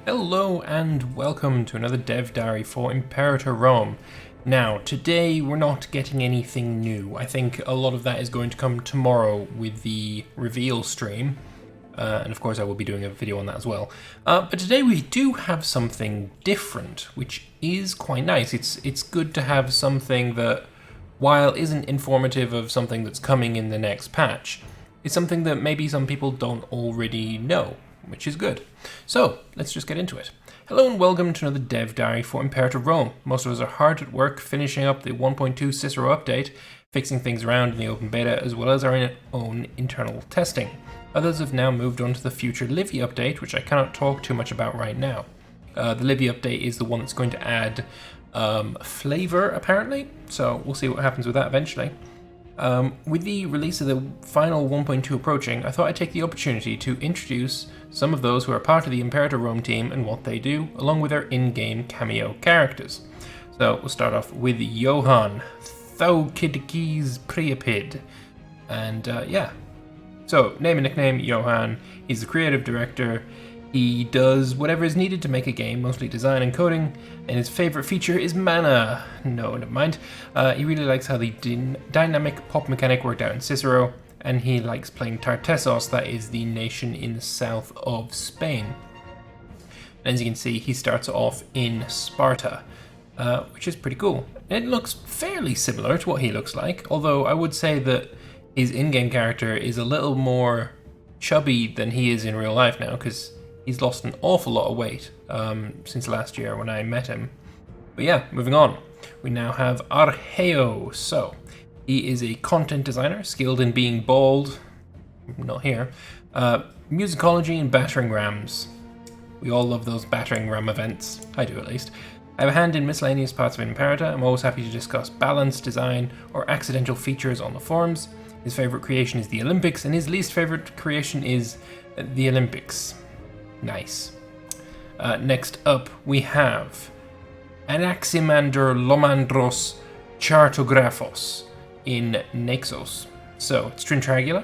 Hello and welcome to another dev diary for Imperator Rome. Now, today we're not getting anything new. I think a lot of that is going to come tomorrow with the reveal stream. And of course I will be doing a video on that as well. But today we do have something different, which is quite nice. It's good to have something that, while isn't informative of something that's coming in the next patch, is something that maybe some people don't already know, which is good. So, let's just get into it. Hello and welcome to another dev diary for Imperator Rome. Most of us are hard at work finishing up the 1.2 Cicero update, fixing things around in the open beta, as well as our own internal testing. Others have now moved on to the future Livy update, which I cannot talk too much about right now. The Livy update is the one that's going to add flavor, apparently, so we'll see what happens with that eventually. With the release of the final 1.2 approaching, I thought I'd take the opportunity to introduce some of those who are part of the Imperator Rome team and what they do, along with their in-game cameo characters. So we'll start off with Johan, Thoukidki's Priapid, and yeah. So, name and nickname, Johan. He's the creative director. He does whatever is needed to make a game, mostly design and coding, and his favourite feature is mana. No, never mind. He really likes how the dynamic pop mechanic worked out in Cicero, and he likes playing Tartessos, that is the nation in the south of Spain. And as you can see, he starts off in Sparta, which is pretty cool. It looks fairly similar to what he looks like, although I would say that his in-game character is a little more chubby than he is in real life now, because he's lost an awful lot of weight since last year when I met him. But yeah, moving on. We now have Archeo. So, he is a content designer, skilled in being bald. Not here. Musicology and battering rams. We all love those battering ram events. I do, at least. I have a hand in miscellaneous parts of Imperator. I'm always happy to discuss balance, design, or accidental features on the forums. His favourite creation is the Olympics, and his least favourite creation is the Olympics. Nice. Next up, we have Anaximander Lomandros Chartographos in Naxos. So, it's Trintragula.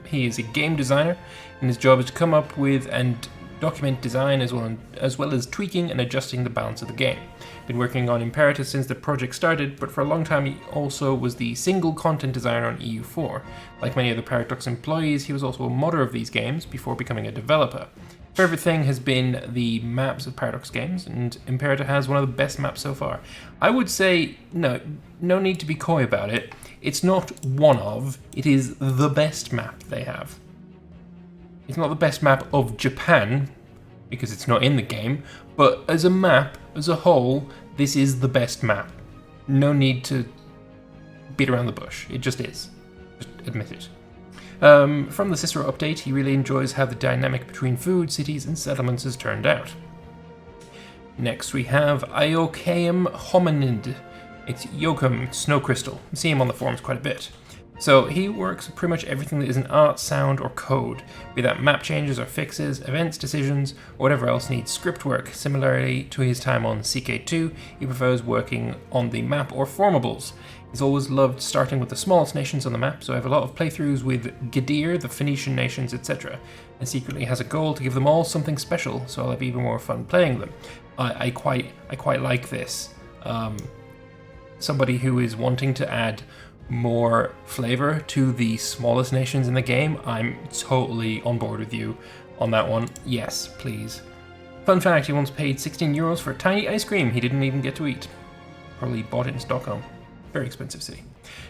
He is a game designer, and his job is to come up with and document design as well as tweaking and adjusting the balance of the game. Been working on Imperator since the project started, but for a long time he also was the single content designer on EU4. Like many other Paradox employees, he was also a modder of these games before becoming a developer. Favorite thing has been the maps of Paradox games, and Imperator has one of the best maps so far. I would say, no need to be coy about it. It's not one of, it is the best map they have. It's not the best map of Japan, because it's not in the game, but as a map, as a whole, this is the best map. No need to beat around the bush, it just is. Just admit it. From the Cicero update, he really enjoys how the dynamic between food, cities, and settlements has turned out. Next we have Iocaeum Hominid. It's Yokum Snow Crystal. You see him on the forums quite a bit. So he works with pretty much everything that isn't art, sound, or code, be that map changes or fixes, events, decisions, or whatever else needs script work. Similarly to his time on CK2, he prefers working on the map or formables. He's always loved starting with the smallest nations on the map, so I have a lot of playthroughs with Gadir, the Phoenician nations, etc. And secretly has a goal to give them all something special, so I'll have even more fun playing them. I quite like this. Somebody who is wanting to add more flavor to the smallest nations in the game, I'm totally on board with you on that one. Yes, please. Fun fact, he once paid €16 for a tiny ice cream he didn't even get to eat. Probably bought it in Stockholm. Very expensive city.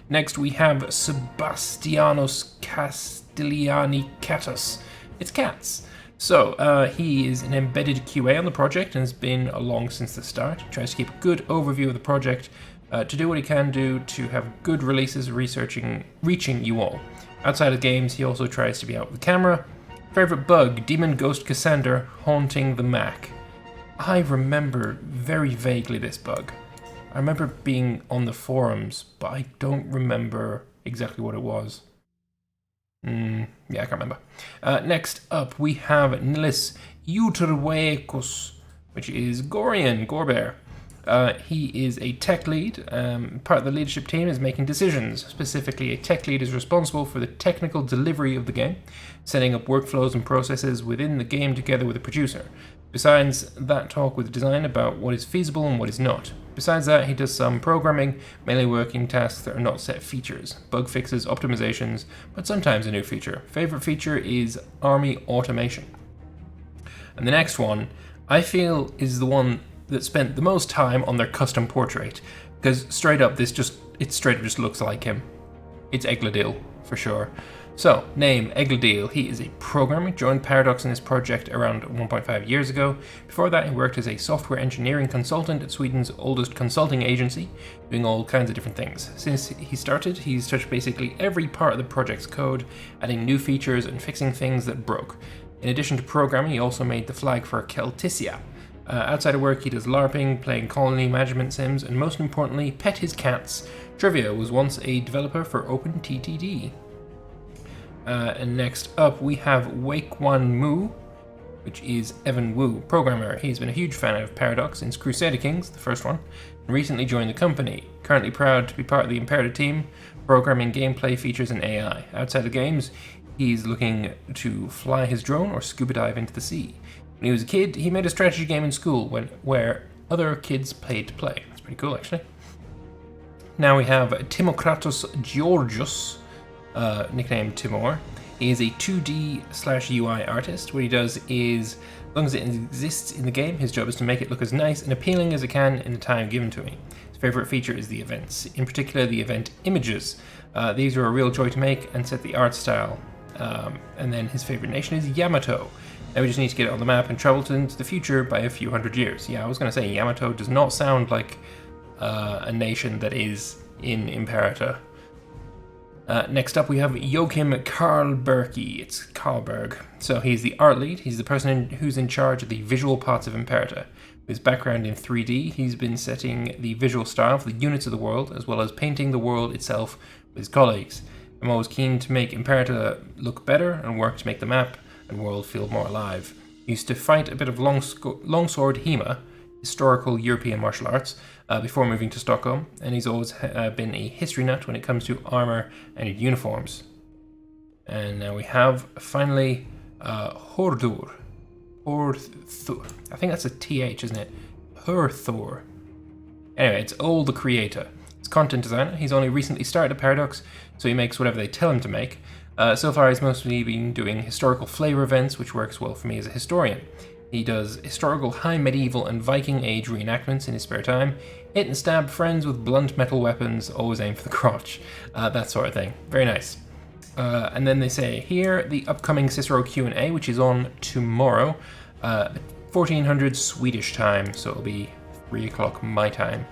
Next we have Sebastianos Castigliani Catus. It's cats. So, he is an embedded QA on the project and has been along since the start. He tries to keep a good overview of the project, to do what he can do to have good releases reaching you all. Outside of games, he also tries to be out with the camera. Favorite bug, Demon Ghost Cassander haunting the Mac. I remember very vaguely this bug. I remember being on the forums, but I don't remember exactly what it was. Yeah, I can't remember. Next up, we have Nilis Uterwaekos, which is Gorian, Gorbear. He is a tech lead. Part of the leadership team is making decisions. Specifically, a tech lead is responsible for the technical delivery of the game, setting up workflows and processes within the game together with a producer. Besides that, talk with design about what is feasible and what is not. Besides that, he does some programming, mainly working tasks that are not set features, bug fixes, optimizations, but sometimes a new feature. Favorite feature is army automation. And the next one, I feel, is the one that spent the most time on their custom portrait, because straight up it straight up just looks like him. It's Egladil, for sure. So, name, Egladil. He is a programmer, joined Paradox in this project around 1.5 years ago. Before that, he worked as a software engineering consultant at Sweden's oldest consulting agency, doing all kinds of different things. Since he started, he's touched basically every part of the project's code, adding new features and fixing things that broke. In addition to programming, he also made the flag for Celticia. Outside of work, he does LARPing, playing colony management sims, and most importantly, pet his cats. Trivia was once a developer for OpenTTD. And next up, we have Wakewan Mu, which is Evan Wu, programmer. He's been a huge fan of Paradox since Crusader Kings, the first one, and recently joined the company. Currently proud to be part of the Imperator team, programming gameplay features and AI. Outside of games, he's looking to fly his drone or scuba dive into the sea. When he was a kid, he made a strategy game in school where other kids paid to play. That's pretty cool, actually. Now we have Timokratos Georgios, nicknamed Timor. He is a 2D/UI artist. What he does is, as long as it exists in the game, his job is to make it look as nice and appealing as it can in the time given to me. His favorite feature is the events, in particular the event images. These are a real joy to make and set the art style. And then his favorite nation is Yamato. Now we just need to get it on the map and travel into the future by a few hundred years. Yeah, I was going to say Yamato does not sound like a nation that is in Imperator. Next up, we have Joachim Karlberg. It's Karlberg. So he's the art lead. He's the person who's in charge of the visual parts of Imperator. With his background in 3D, he's been setting the visual style for the units of the world, as well as painting the world itself with his colleagues. I'm always keen to make Imperator look better and work to make the map and world feel more alive. He used to fight a bit of longsword Hema, historical European martial arts, before moving to Stockholm, and he's always been a history nut when it comes to armor and uniforms. And now we have, finally, Hordur. Horthur. I think that's a TH, isn't it? Horthur. Anyway, it's Ol the creator. He's a content designer. He's only recently started at Paradox, so he makes whatever they tell him to make. So far, he's mostly been doing historical flavor events, which works well for me as a historian. He does historical high medieval and Viking age reenactments in his spare time, hit and stab friends with blunt metal weapons, always aim for the crotch, that sort of thing. Very nice. And then they say here, the upcoming Cicero Q&A, which is on tomorrow, 1400 Swedish time, so it'll be 3 o'clock my time.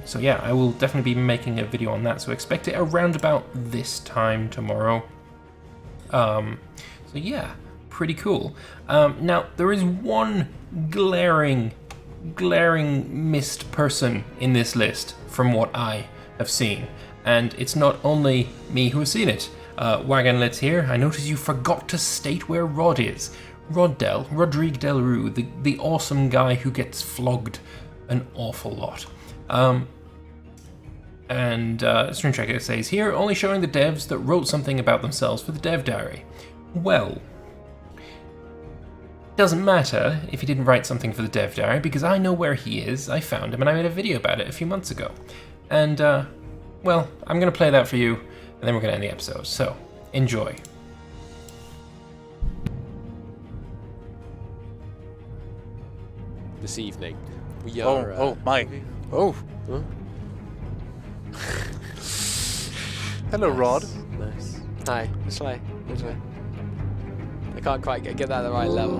So yeah, I will definitely be making a video on that, so expect it around about this time tomorrow. So yeah, pretty cool. Now, there is one glaring missed person in this list from what I have seen, and it's not only me who has seen it. Wagonlitz here, I notice you forgot to state where Rod is. Rodrigue Delrue, the awesome guy who gets flogged an awful lot. Stream Checker says here, only showing the devs that wrote something about themselves for the dev diary. Well, doesn't matter if he didn't write something for the dev diary, because I know where he is. I found him and I made a video about it a few months ago. And, well, I'm going to play that for you, and then we're going to end the episode. So, enjoy. This evening, we are... Oh. Huh? Hello, Nice, Rod. Nice. Hi, which way? Which way? I can't quite get that at the right level.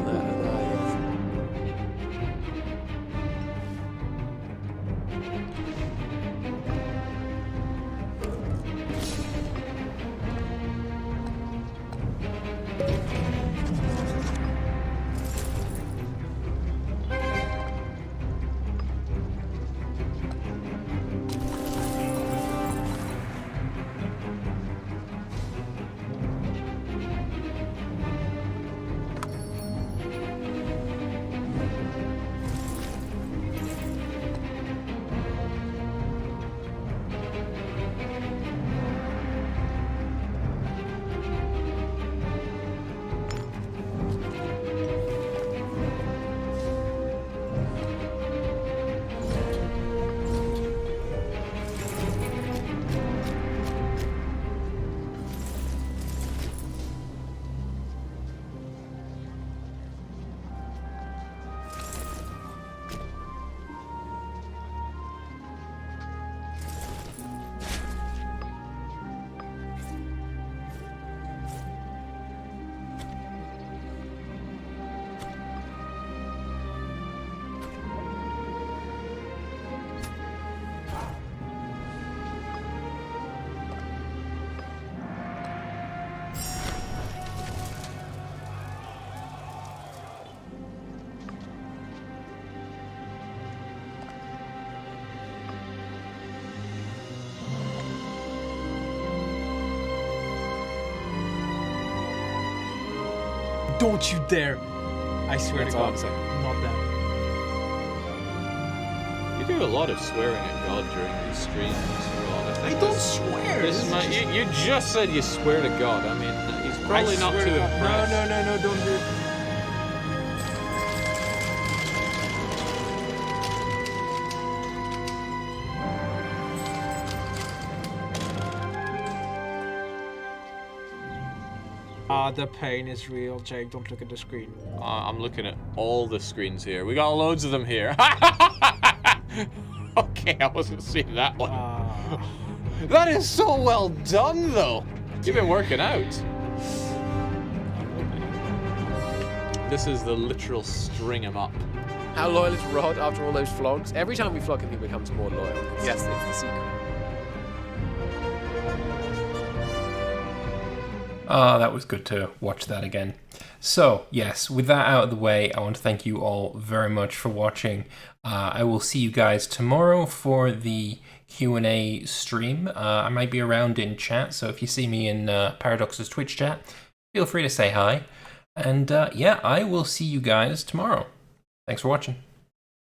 Don't you dare! I swear That's to all God, I'm saying. not that. You do a lot of swearing at God during these streams, Rod. I don't swear! This is you just said you swear to God. I mean, he's probably not swear too to God. impressed. No, don't do it. The pain is real, Jake. Don't look at the screen. I'm looking at all the screens here. We got loads of them here. Okay, I wasn't seeing that one. That is so well done, though. You've been working out. This is the literal string 'em up. How loyal is Rod after all those flogs? Every time we flog him, he becomes more loyal. Yes, it's the secret. That was good to watch that again. So, yes, with that out of the way, I want to thank you all very much for watching. I will see you guys tomorrow for the Q&A stream. I might be around in chat, so if you see me in Paradox's Twitch chat, feel free to say hi. And yeah, I will see you guys tomorrow. Thanks for watching.